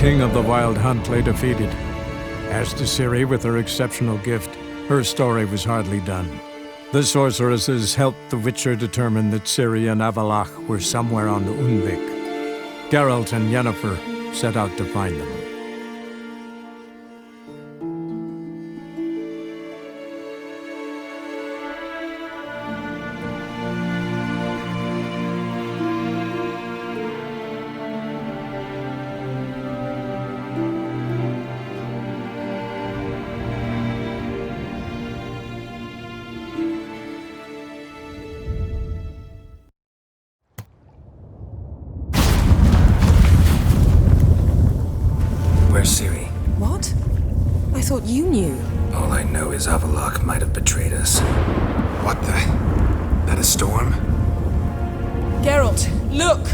king of the Wild Hunt lay defeated. As to Ciri, with her exceptional gift, her story was hardly done. The sorceresses helped the Witcher determine that Ciri and Avallac'h were somewhere on Unvik. Geralt and Yennefer set out to find them. Where's Ciri? What? I thought you knew. All I know is Avallac'h might have betrayed us. What the? That a storm? Geralt, look!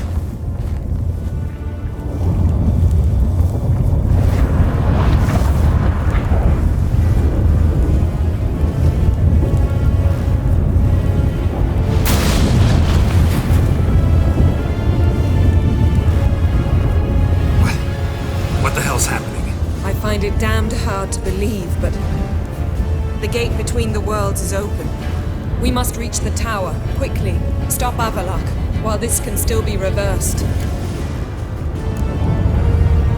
What the hell's happening? I find it damned hard to believe, but the gate between the worlds is open. We must reach the tower, quickly. Stop Avallac'h, while this can still be reversed.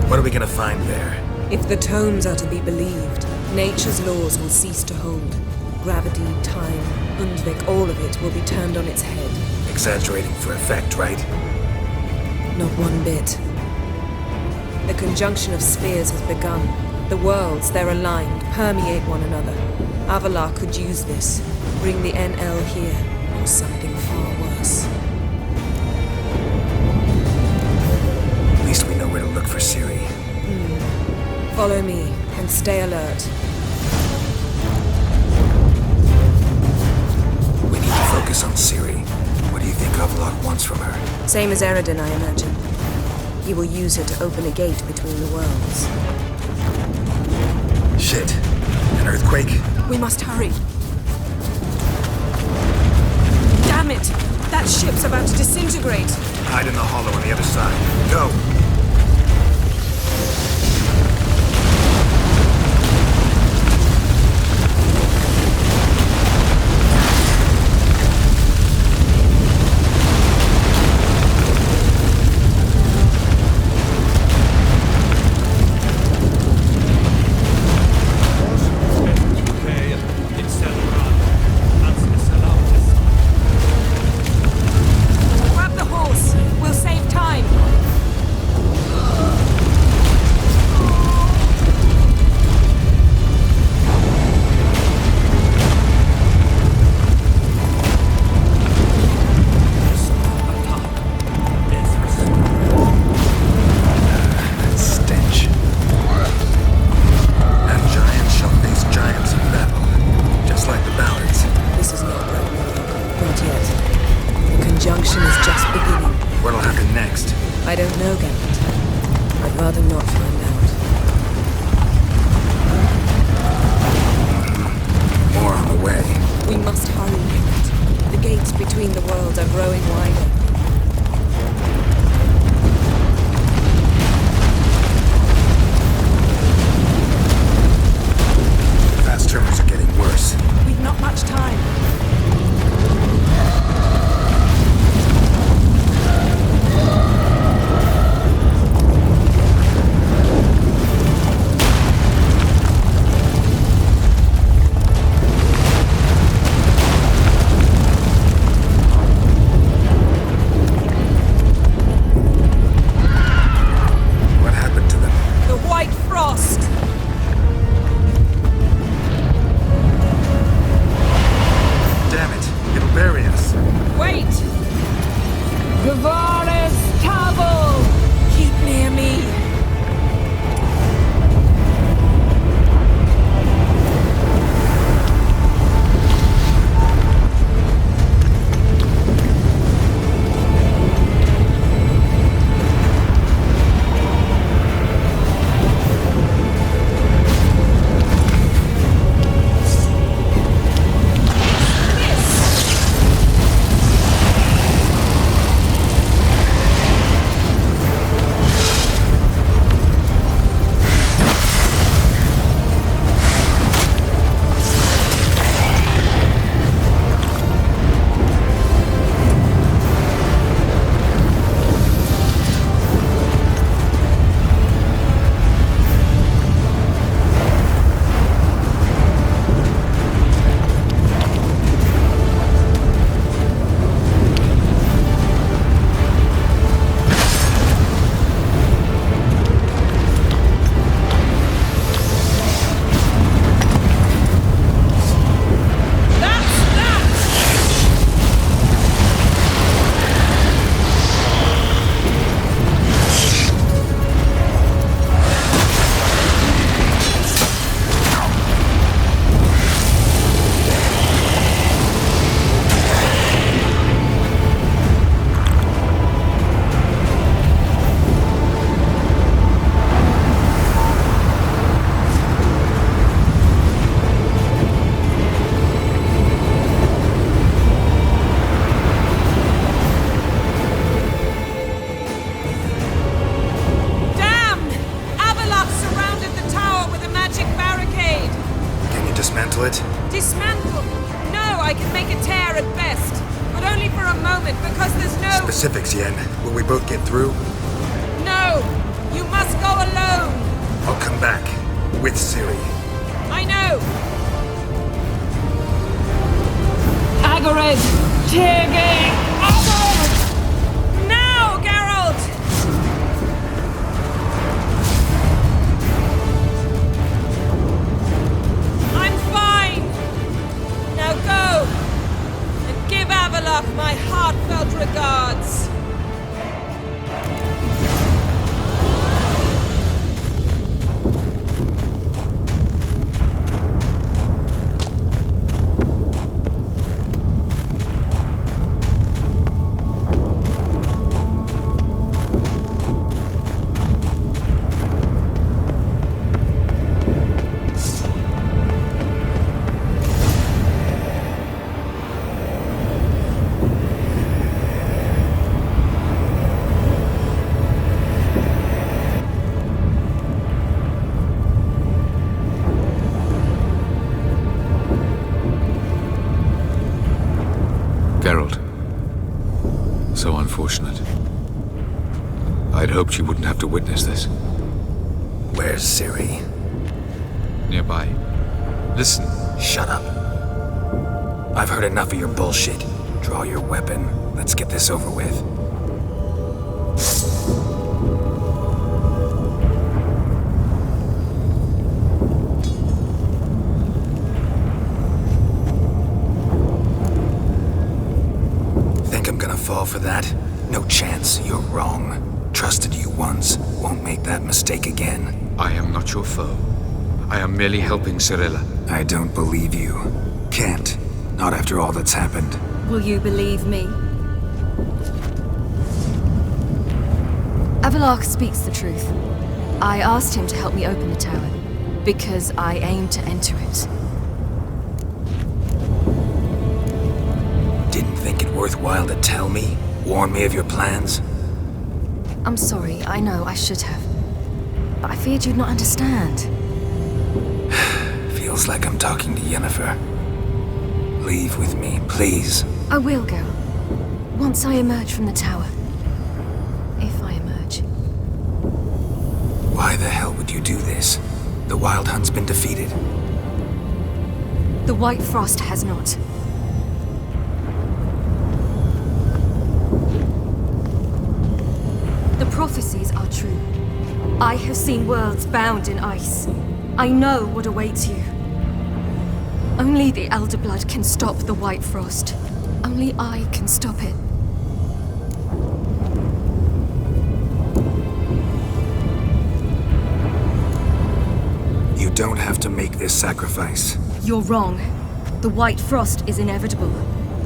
What are we gonna find there? If the tomes are to be believed, nature's laws will cease to hold. Gravity, time, Unvik, all of it will be turned on its head. Exaggerating for effect, right? Not one bit. The conjunction of spheres has begun. The worlds, they're aligned, permeate one another. Avallac'h could use this, bring the NL here, or something far worse. At least we know where to look for Ciri. Follow me, and stay alert. We need to focus on Ciri. What do you think Avallac'h wants from her? Same as Deireadh, I imagine. He will use her to open a gate between the worlds. Shit. An earthquake? We must hurry. Damn it! That ship's about to disintegrate. Hide in the hollow on the other side. Go! Grab the horse. We'll save time. That stench. And giants shall face giants in battle. Just like the ballads. This is not right. Not yet. The conjunction is just beginning. What'll happen next? I don't know, Geralt. I'd rather not find out. More on the way. We must hurry, Geralt. The gates between the worlds are growing wider. Fast tremors are getting worse. We've not much time. dismantle it? Dismantle? No, I can make a tear at best. But only for a moment, because there's no... Specifics, Yen. Will we both get through? No! You must go alone! I'll come back. With Ciri. I know! Agared! Tirgay! Now, Geralt! I'm fine! Now go! And give Avallac'h my heartfelt regards! Geralt. So unfortunate. I'd hoped you wouldn't have to witness this. Where's Ciri? Nearby. Listen. Shut up. I've heard enough of your bullshit. Draw your weapon. Let's get this over with. Fall for that? No chance. You're wrong. Trusted you once. Won't make that mistake again. I am not your foe. I am merely helping Cirilla. I don't believe you. Can't. Not after all that's happened. Will you believe me? Avallac'h speaks the truth. I asked him to help me open the tower, because I aim to enter it. Didn't think it worthwhile to tell me? Warn me of your plans? I'm sorry, I know, I should have. But I feared you'd not understand. Feels like I'm talking to Yennefer. Leave with me, please. I will go. Once I emerge from the tower. If I emerge. Why the hell would you do this? The Wild Hunt's been defeated. The White Frost has not. The prophecies are true. I have seen worlds bound in ice. I know what awaits you. Only the Elder Blood can stop the White Frost. Only I can stop it. You don't have to make this sacrifice. You're wrong. The White Frost is inevitable.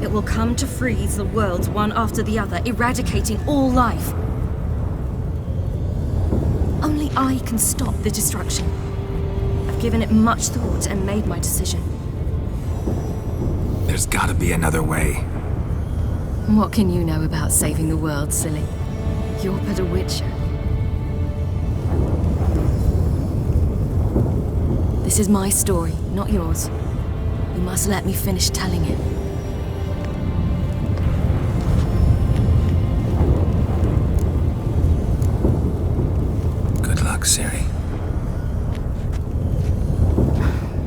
It will come to freeze the worlds one after the other, eradicating all life. Only I can stop the destruction. I've given it much thought and made my decision. There's gotta be another way. What can you know about saving the world, silly? You're but a witcher. This is my story, not yours. You must let me finish telling it. Good luck, Ciri.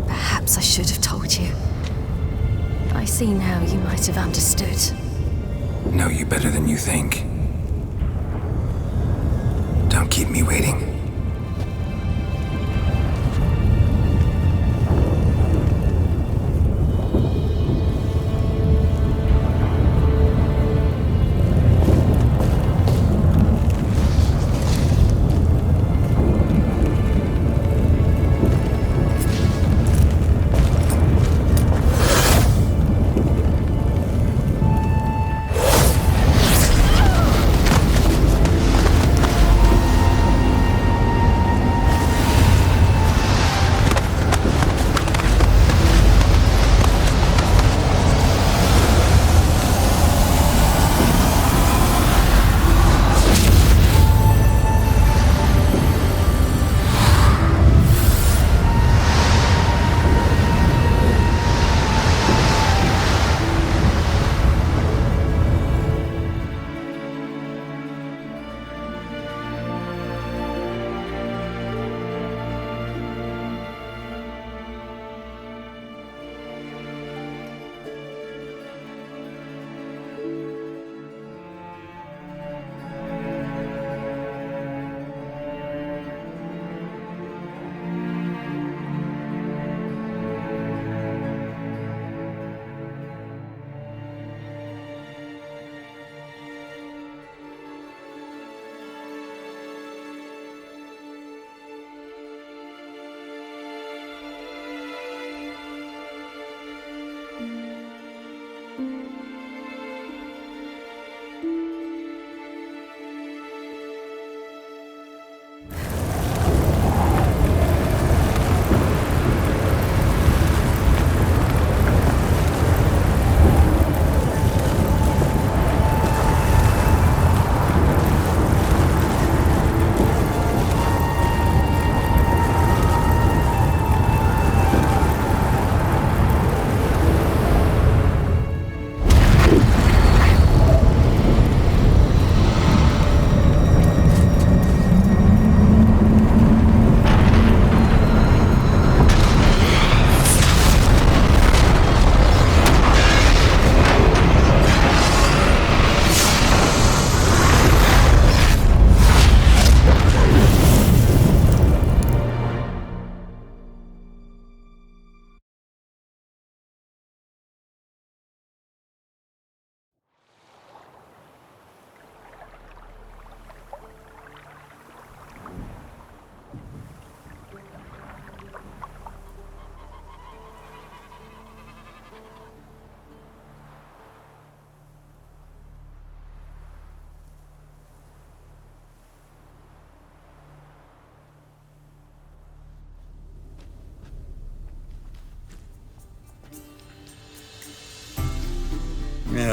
Perhaps I should have told you. I see now you might have understood. Know you better than you think. Don't keep me waiting.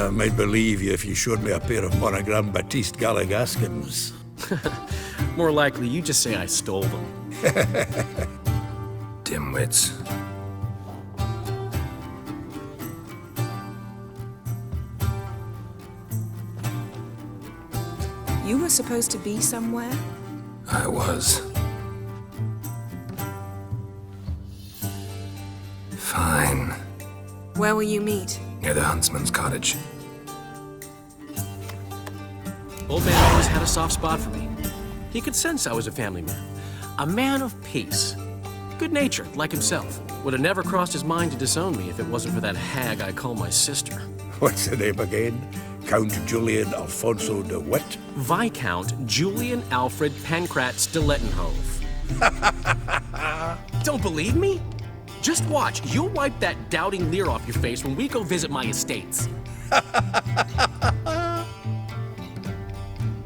I might believe you if you showed me a pair of monogram Batiste Galligaskins. More likely, you just say I stole them. Dimwits. You were supposed to be somewhere? I was. Fine. Where will you meet? Near the huntsman's cottage. Old man always had a soft spot for me. He could sense I was a family man. A man of peace. Good-natured, like himself. Would have never crossed his mind to disown me if it wasn't for that hag I call my sister. What's the name again? Count Julian Alfonso de Witt? Viscount Julian Alfred Pancratz de Lettenhove. Don't believe me? Just watch. You'll wipe that doubting leer off your face when we go visit my estates.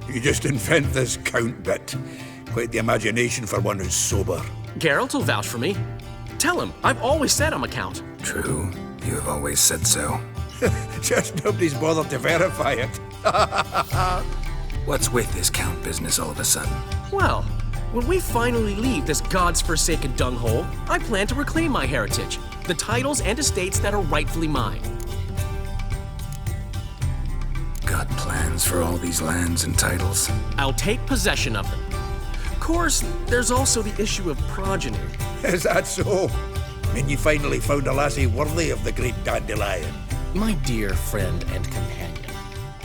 You just invent this count bit. Quite the imagination for one who's sober. Geralt will vouch for me. Tell him, I've always said I'm a count. True. You have always said so. Just nobody's bothered to verify it. What's with this count business all of a sudden? Well, when we finally leave this God's forsaken dunghole, I plan to reclaim my heritage, the titles and estates that are rightfully mine. Got plans for all these lands and titles? I'll take possession of them. Of course, there's also the issue of progeny. Is that so? And you finally found a lassie worthy of the great dandelion? My dear friend and companion.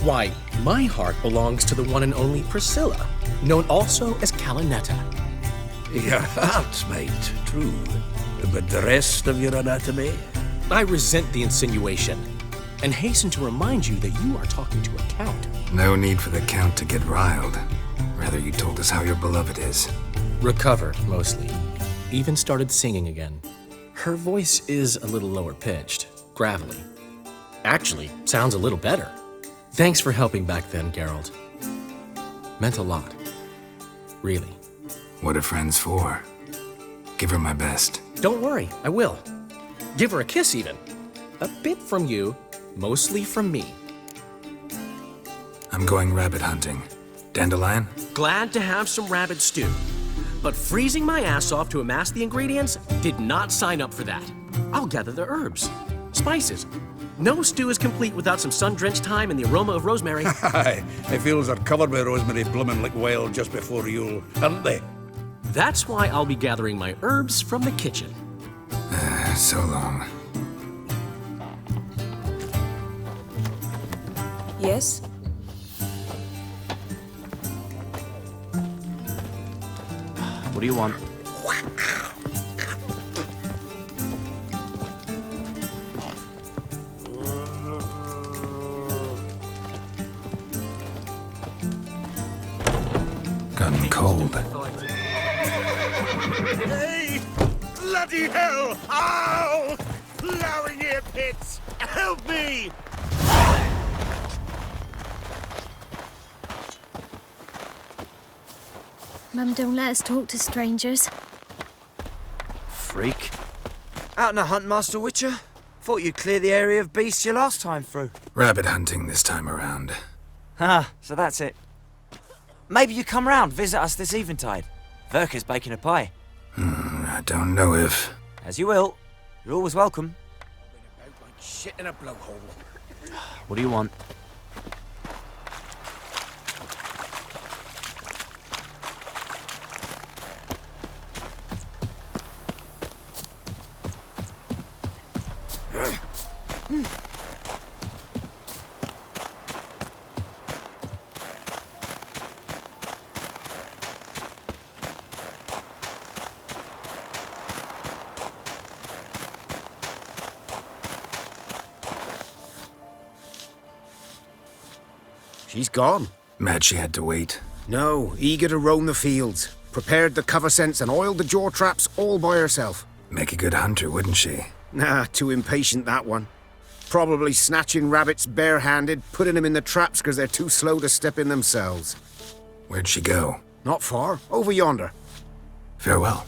Why, my heart belongs to the one and only Priscilla, known also as Calinetta. Your heart, mate, true. But the rest of your anatomy? I resent the insinuation, and hasten to remind you that you are talking to a count. No need for the count to get riled. Rather, you told us how your beloved is. Recovered, mostly. Even started singing again. Her voice is a little lower pitched, gravelly. Actually, sounds a little better. Thanks for helping back then, Geralt. Meant a lot. Really. What are friends for? Give her my best. Don't worry, I will. Give her a kiss, even. A bit from you, mostly from me. I'm going rabbit hunting. Dandelion? Glad to have some rabbit stew. But freezing my ass off to amass the ingredients did not sign up for that. I'll gather the herbs, spices. No stew is complete without some sun-drenched thyme and the aroma of rosemary. Aye, the fields are covered with rosemary blooming like wild just before Yule, aren't they? That's why I'll be gathering my herbs from the kitchen. So long. Yes? What do you want? Gotten cold. Hey! Bloody hell! Ow! Plowing ear pits! Help me! Mum don't let us talk to strangers. Freak. Out on a hunt, Master Witcher? Thought you'd clear the area of beasts your last time through. Rabbit hunting this time around. Ah, so that's it. Maybe you come round, visit us this eventide. Verka's baking a pie. I don't know if... As you will. You're always welcome. Like shit in a blowhole. What do you want? She's gone. Mad she had to wait. No, eager to roam the fields. Prepared the cover scents and oiled the jaw traps all by herself. Make a good hunter, wouldn't she? Nah, too impatient, that one. Probably snatching rabbits barehanded, putting them in the traps because they're too slow to step in themselves. Where'd she go? Not far, over yonder. Farewell.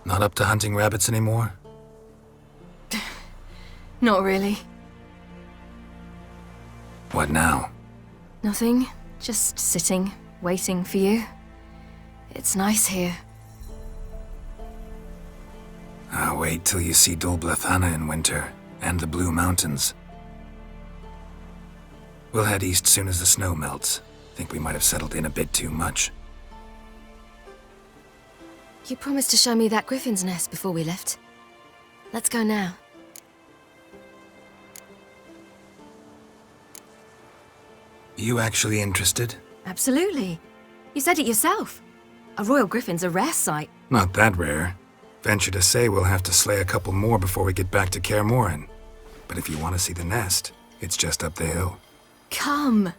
Not up to hunting rabbits anymore? Not really. What now? Nothing. Just sitting, waiting for you. It's nice here. I'll wait till you see Dol Blethana in winter, and the Blue Mountains. We'll head east soon as the snow melts. Think we might have settled in a bit too much. You promised to show me that griffin's nest before we left. Let's go now. You actually interested? Absolutely. You said it yourself. A royal griffin's a rare sight. Not that rare. Venture to say we'll have to slay a couple more before we get back to Kaer Morhen. But if you want to see the nest, it's just up the hill. Come.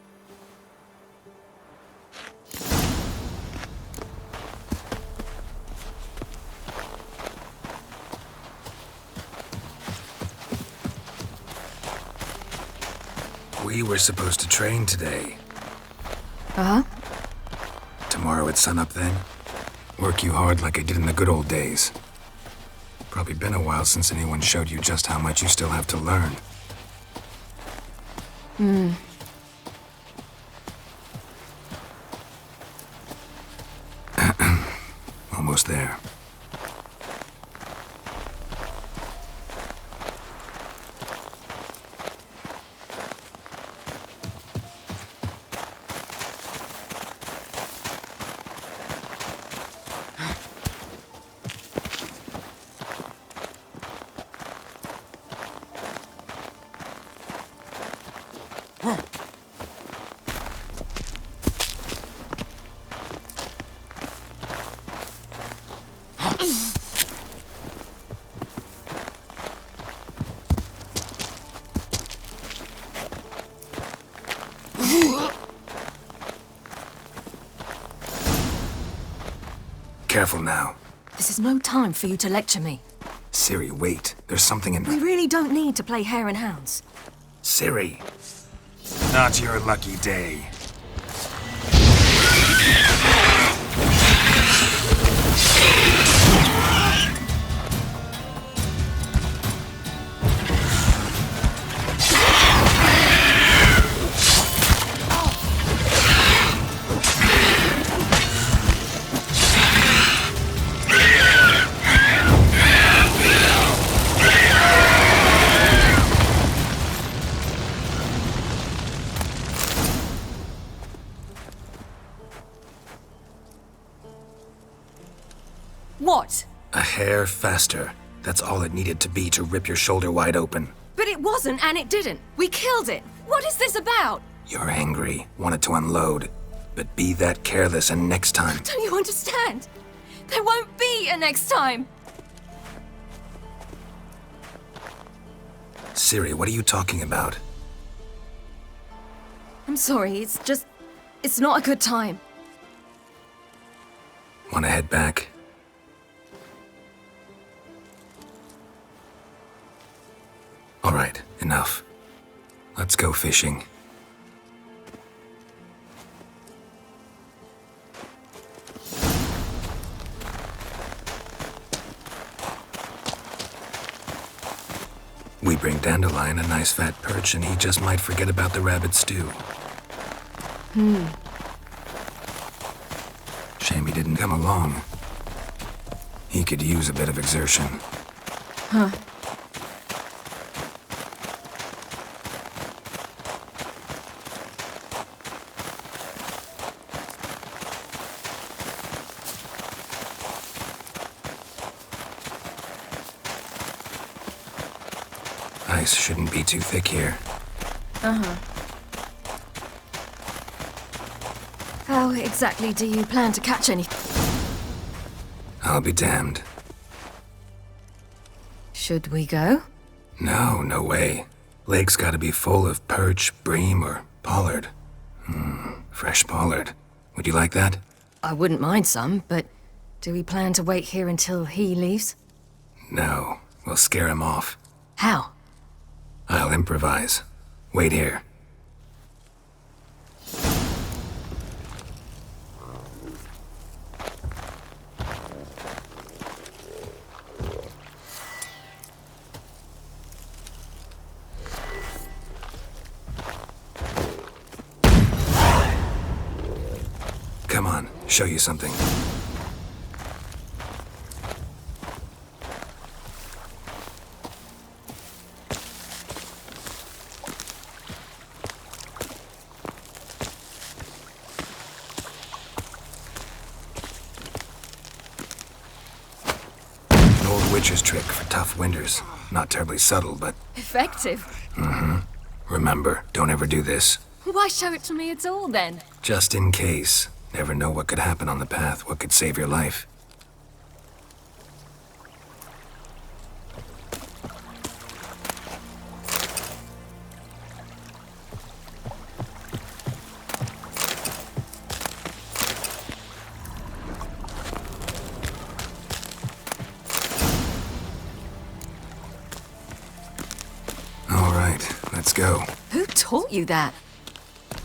We were supposed to train today. Uh-huh. Tomorrow at sunup then? Work you hard like I did in the good old days. Probably been a while since anyone showed you just how much you still have to learn. Almost there. Careful now. This is no time for you to lecture me. Ciri, wait. There's something in We the... really don't need to play hare and hounds. Ciri! Not your lucky day. What? A hair faster. That's all it needed to be to rip your shoulder wide open. But it wasn't, and it didn't. We killed it. What is this about? You're angry, wanted to unload. But be that careless and next time... Don't you understand? There won't be a next time. Ciri, what are you talking about? I'm sorry, it's not a good time. Want to head back? All right, enough. Let's go fishing. We bring Dandelion a nice fat perch and he just might forget about the rabbit stew. Shame he didn't come along. He could use a bit of exertion. Huh. Ice shouldn't be too thick here. Uh-huh. How exactly do you plan to catch anything? I'll be damned. Should we go? No, no way. Lake's gotta be full of perch, bream, or pollard. Fresh pollard. Would you like that? I wouldn't mind some, but do we plan to wait here until he leaves? No, we'll scare him off. How? I'll improvise. Wait here. Come on, show you something. An old witcher's trick for tough winters. Not terribly subtle, but... Effective. Mm-hmm. Remember, don't ever do this. Why show it to me at all, then? Just in case. Never know what could happen on the path, what could save your life. All right, let's go. Who taught you that?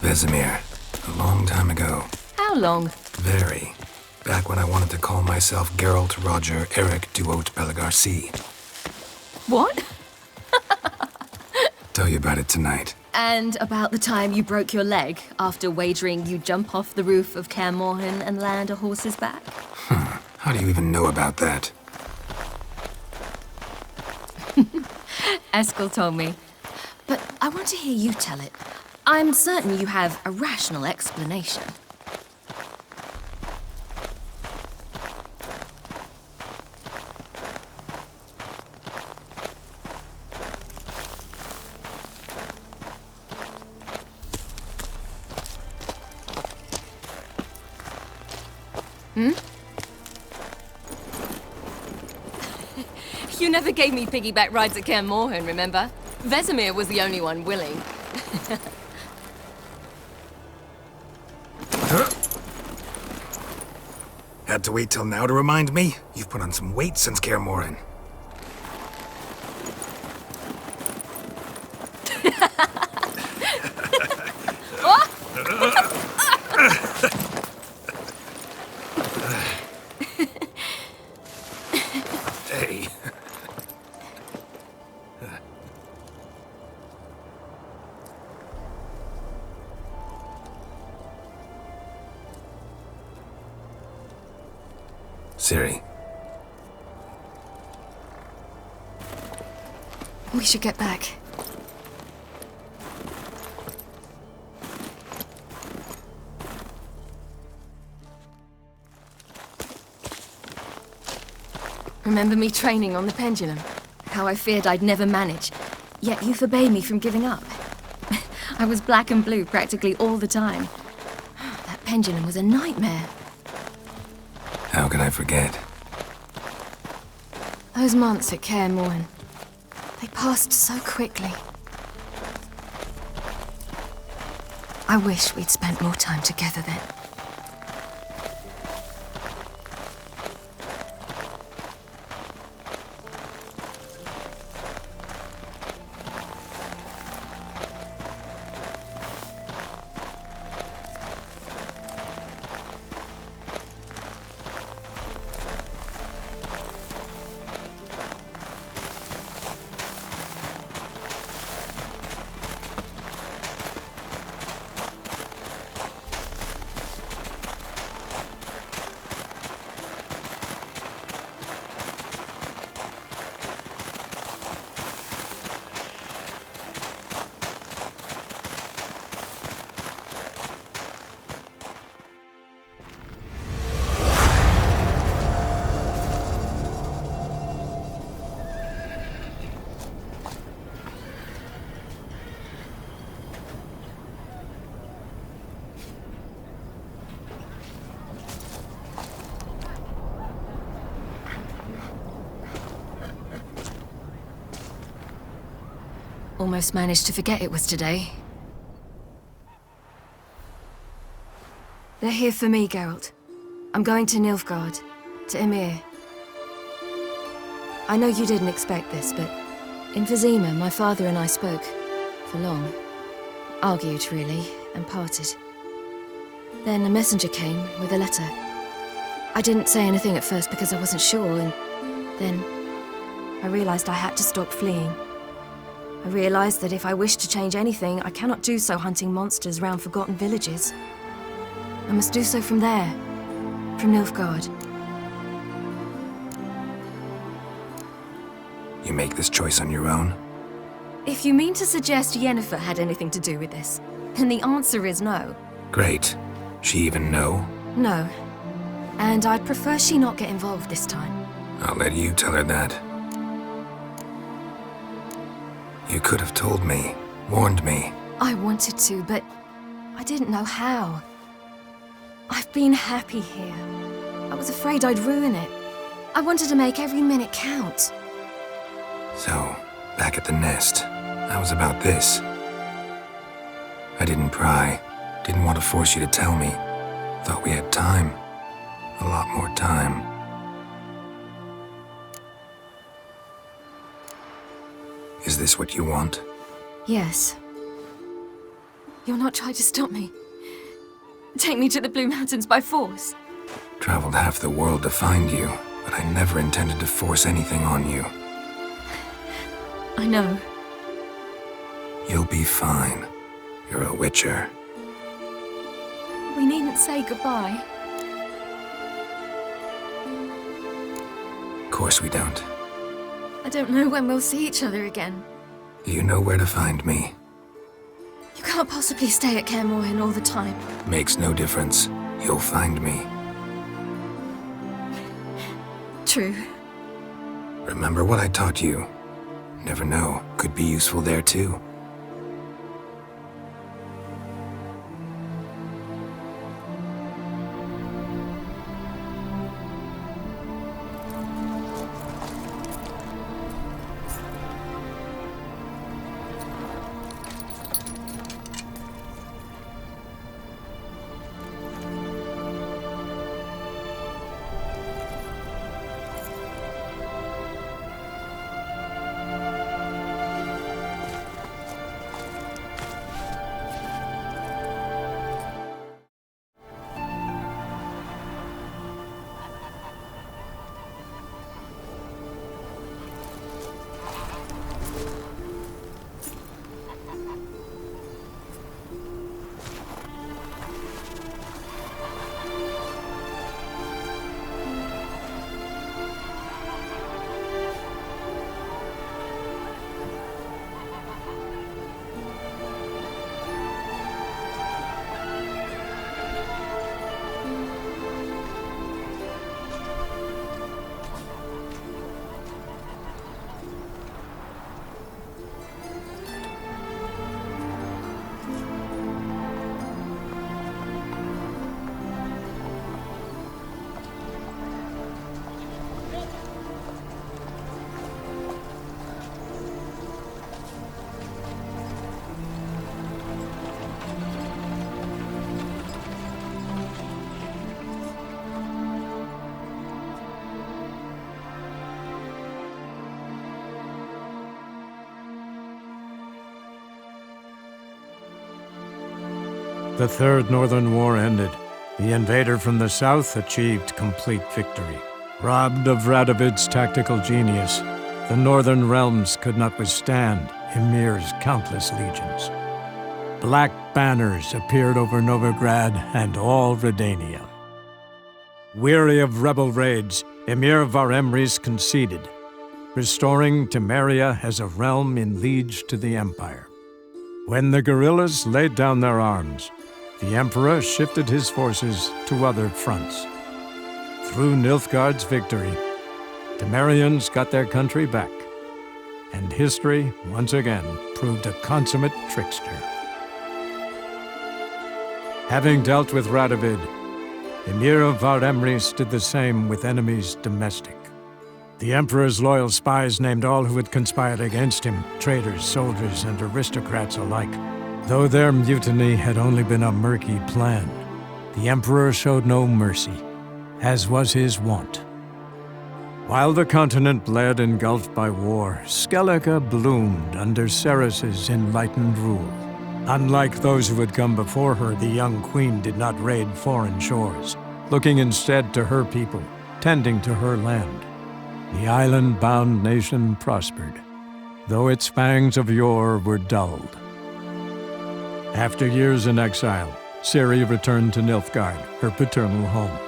Vesemir, a long time ago. How long? Very. Back when I wanted to call myself Geralt Roger Eric Duot Belagarcy. What? Tell you about it tonight. And about the time you broke your leg after wagering you'd jump off the roof of Kaer Morhen and land a horse's back? How do you even know about that? Eskel told me. But I want to hear you tell it. I'm certain you have a rational explanation. You never gave me piggyback rides at Kaer Morhen, remember? Vesemir was the only one willing. Had to wait till now to remind me? You've put on some weight since Kaer Morhen. Hey. Ciri. We should get back. Remember me training on the pendulum? How I feared I'd never manage. Yet you forbade me from giving up. I was black and blue practically all the time. That pendulum was a nightmare. How can I forget? Those months at Kaer Morhen, they passed so quickly. I wish we'd spent more time together then. Almost managed to forget it was today. They're here for me, Geralt. I'm going to Nilfgaard, to Emir. I know you didn't expect this, but in Vizima, my father and I spoke for long. Argued, really, and parted. Then a messenger came with a letter. I didn't say anything at first because I wasn't sure, and then I realized I had to stop fleeing. I realized that if I wish to change anything, I cannot do so hunting monsters round forgotten villages. I must do so from there. From Nilfgaard. You make this choice on your own? If you mean to suggest Yennefer had anything to do with this, then the answer is no. Great. She even know? No. And I'd prefer she not get involved this time. I'll let you tell her that. You could have told me, warned me. I wanted to, but I didn't know how. I've been happy here. I was afraid I'd ruin it. I wanted to make every minute count. So, back at the nest, I was about this. I didn't pry, didn't want to force you to tell me. Thought we had time. A lot more time. Is this what you want? Yes. You'll not try to stop me. Take me to the Blue Mountains by force. Traveled half the world to find you, but I never intended to force anything on you. I know. You'll be fine. You're a witcher. We needn't say goodbye. Of course we don't. I don't know when we'll see each other again. You know where to find me. You can't possibly stay at Kaer Morhen all the time. Makes no difference. You'll find me. True. Remember what I taught you. Never know, could be useful there too. The Third Northern War ended. The invader from the south achieved complete victory. Robbed of Radovid's tactical genius, the northern realms could not withstand Ymir's countless legions. Black banners appeared over Novigrad and all Redania. Weary of rebel raids, Emir Var-Emreis conceded, restoring Temeria as a realm in liege to the Empire. When the guerrillas laid down their arms, the Emperor shifted his forces to other fronts. Through Nilfgaard's victory, Temerians got their country back, and history once again proved a consummate trickster. Having dealt with Radovid, Emir Var-Emreis did the same with enemies domestic. The Emperor's loyal spies named all who had conspired against him, traitors, soldiers, and aristocrats alike. Though their mutiny had only been a murky plan, the Emperor showed no mercy, as was his wont. While the continent bled engulfed by war, Skellige bloomed under Ceres's enlightened rule. Unlike those who had come before her, the young queen did not raid foreign shores, looking instead to her people, tending to her land. The island-bound nation prospered, though its fangs of yore were dulled. After years in exile, Ciri returned to Nilfgaard, her paternal home,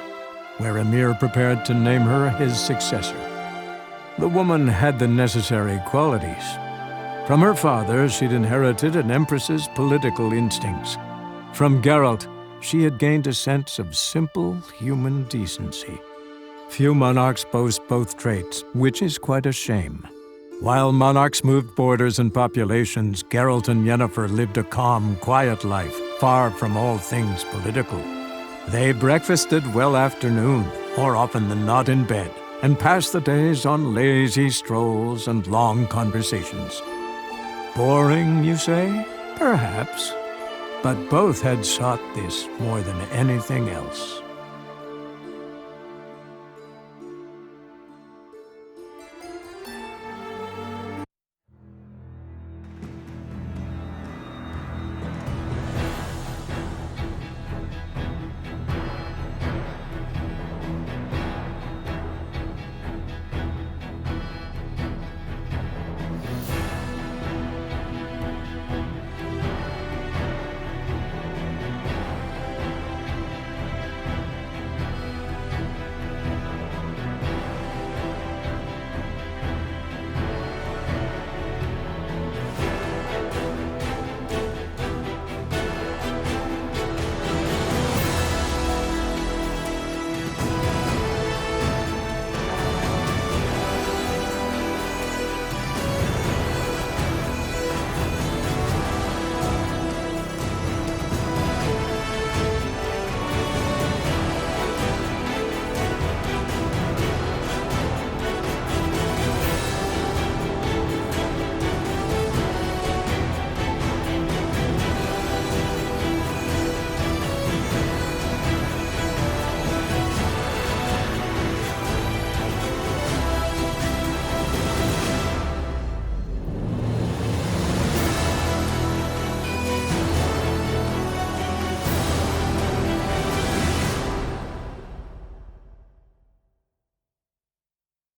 where Emir prepared to name her his successor. The woman had the necessary qualities. From her father, she'd inherited an Empress's political instincts. From Geralt, she had gained a sense of simple human decency. Few monarchs boast both traits, which is quite a shame. While monarchs moved borders and populations, Geralt and Yennefer lived a calm, quiet life, far from all things political. They breakfasted well after noon, more often than not in bed, and passed the days on lazy strolls and long conversations. Boring, you say? Perhaps. But both had sought this more than anything else.